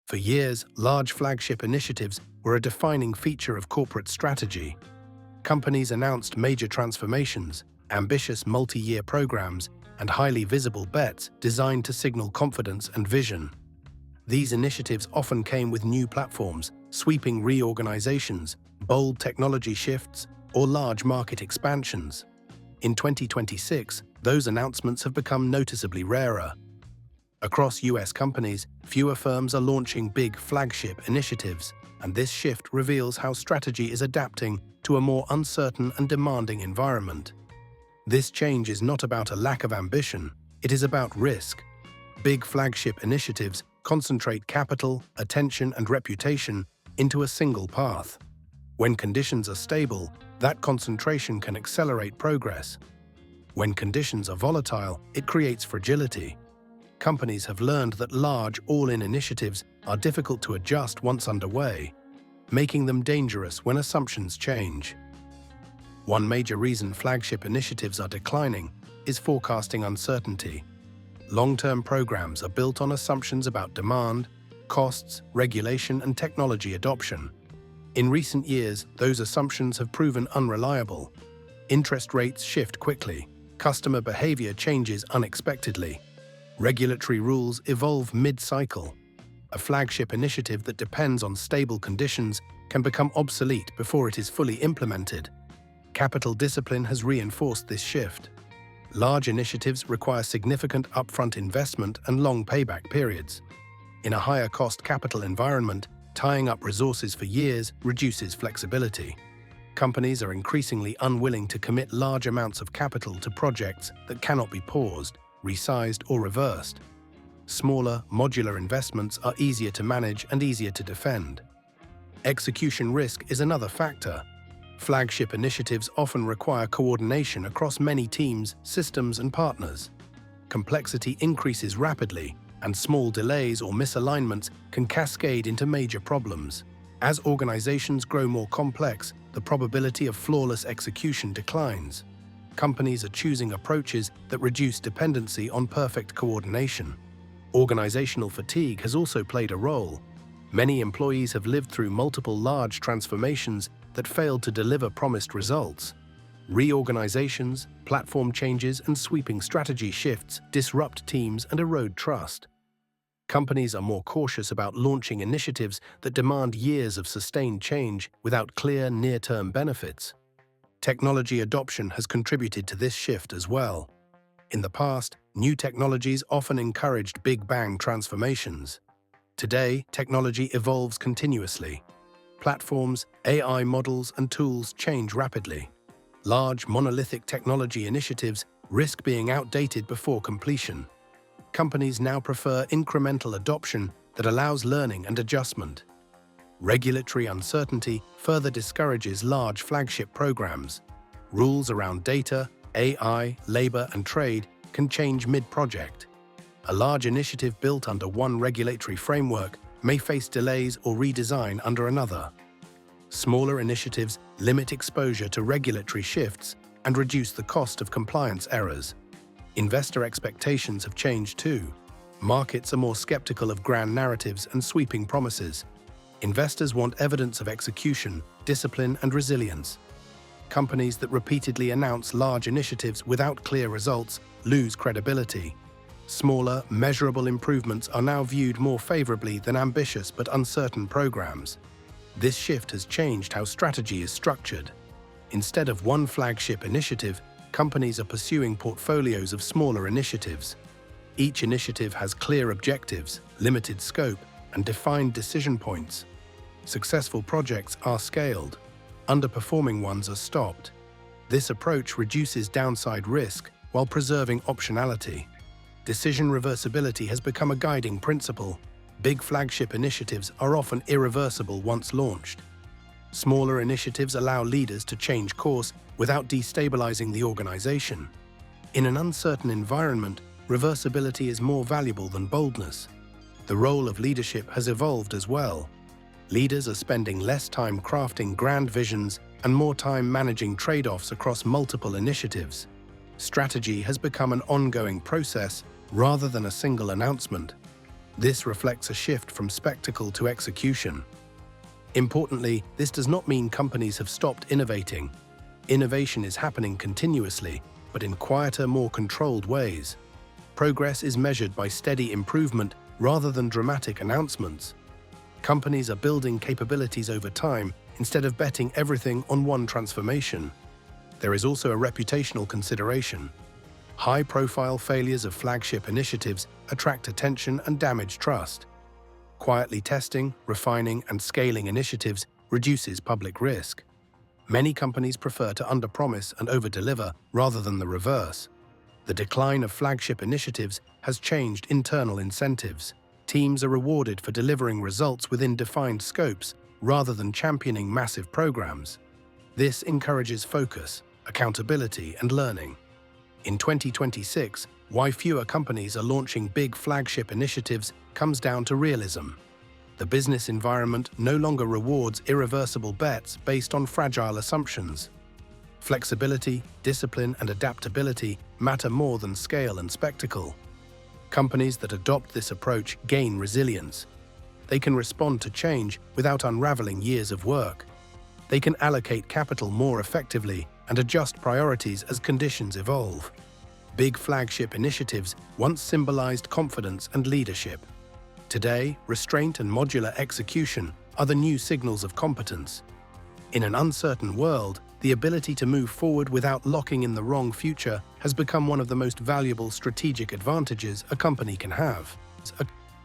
For years, large flagship initiatives were a defining feature of corporate strategy. Companies announced major transformations, ambitious multi-year programs, and highly visible bets designed to signal confidence and vision. These initiatives often came with new platforms, sweeping reorganizations, bold technology shifts, or large market expansions. In 2026, those announcements have become noticeably rarer. Across US companies, fewer firms are launching big flagship initiatives, and this shift reveals how strategy is adapting to a more uncertain and demanding environment. This change is not about a lack of ambition, it is about risk. Big flagship initiatives concentrate capital, attention, and reputation into a single path. When conditions are stable, that concentration can accelerate progress. When conditions are volatile, it creates fragility. Companies have learned that large, all-in initiatives are difficult to adjust once underway, making them dangerous when assumptions change. One major reason flagship initiatives are declining is forecasting uncertainty. Long-term programs are built on assumptions about demand, costs, regulation, and technology adoption. In recent years, those assumptions have proven unreliable. Interest rates shift quickly, customer behavior changes unexpectedly. Regulatory rules evolve mid-cycle. A flagship initiative that depends on stable conditions can become obsolete before it is fully implemented. Capital discipline has reinforced this shift. Large initiatives require significant upfront investment and long payback periods. In a higher-cost capital environment, tying up resources for years reduces flexibility. Companies are increasingly unwilling to commit large amounts of capital to projects that cannot be paused, resized, or reversed. Smaller, modular investments are easier to manage and easier to defend. Execution risk is another factor. Flagship initiatives often require coordination across many teams, systems, and partners. Complexity increases rapidly, and small delays or misalignments can cascade into major problems. As organizations grow more complex, the probability of flawless execution declines. Companies are choosing approaches that reduce dependency on perfect coordination. Organizational fatigue has also played a role. Many employees have lived through multiple large transformations that failed to deliver promised results. Reorganizations, platform changes, and sweeping strategy shifts disrupt teams and erode trust. Companies are more cautious about launching initiatives that demand years of sustained change without clear near-term benefits. Technology adoption has contributed to this shift as well. In the past, new technologies often encouraged big bang transformations. Today, technology evolves continuously. Platforms, AI models, and tools change rapidly. Large, monolithic technology initiatives risk being outdated before completion. Companies now prefer incremental adoption that allows learning and adjustment. Regulatory uncertainty further discourages large flagship programs. Rules around data, AI, labor, and trade can change mid-project. A large initiative built under one regulatory framework may face delays or redesign under another. Smaller initiatives limit exposure to regulatory shifts and reduce the cost of compliance errors. Investor expectations have changed too. Markets are more skeptical of grand narratives and sweeping promises. Investors want evidence of execution, discipline, and resilience. Companies that repeatedly announce large initiatives without clear results lose credibility. Smaller, measurable improvements are now viewed more favorably than ambitious but uncertain programs. This shift has changed how strategy is structured. Instead of one flagship initiative, companies are pursuing portfolios of smaller initiatives. Each initiative has clear objectives, limited scope, and defined decision points. Successful projects are scaled. Underperforming ones are stopped. This approach reduces downside risk while preserving optionality. Decision reversibility has become a guiding principle. Big flagship initiatives are often irreversible once launched. Smaller initiatives allow leaders to change course without destabilizing the organization. In an uncertain environment, reversibility is more valuable than boldness. The role of leadership has evolved as well. Leaders are spending less time crafting grand visions and more time managing trade-offs across multiple initiatives. Strategy has become an ongoing process rather than a single announcement. This reflects a shift from spectacle to execution. Importantly, this does not mean companies have stopped innovating. Innovation is happening continuously, but in quieter, more controlled ways. Progress is measured by steady improvement rather than dramatic announcements. Companies are building capabilities over time instead of betting everything on one transformation. There is also a reputational consideration. High-profile failures of flagship initiatives attract attention and damage trust. Quietly testing, refining, and scaling initiatives reduces public risk. Many companies prefer to underpromise and overdeliver rather than the reverse. The decline of flagship initiatives has changed internal incentives. Teams are rewarded for delivering results within defined scopes rather than championing massive programs. This encourages focus, accountability, and learning. In 2026, why fewer companies are launching big flagship initiatives comes down to realism. The business environment no longer rewards irreversible bets based on fragile assumptions. Flexibility, discipline, and adaptability matter more than scale and spectacle. Companies that adopt this approach gain resilience. They can respond to change without unraveling years of work. They can allocate capital more effectively and adjust priorities as conditions evolve. Big flagship initiatives once symbolized confidence and leadership. Today, restraint and modular execution are the new signals of competence. In an uncertain world, the ability to move forward without locking in the wrong future has become one of the most valuable strategic advantages a company can have.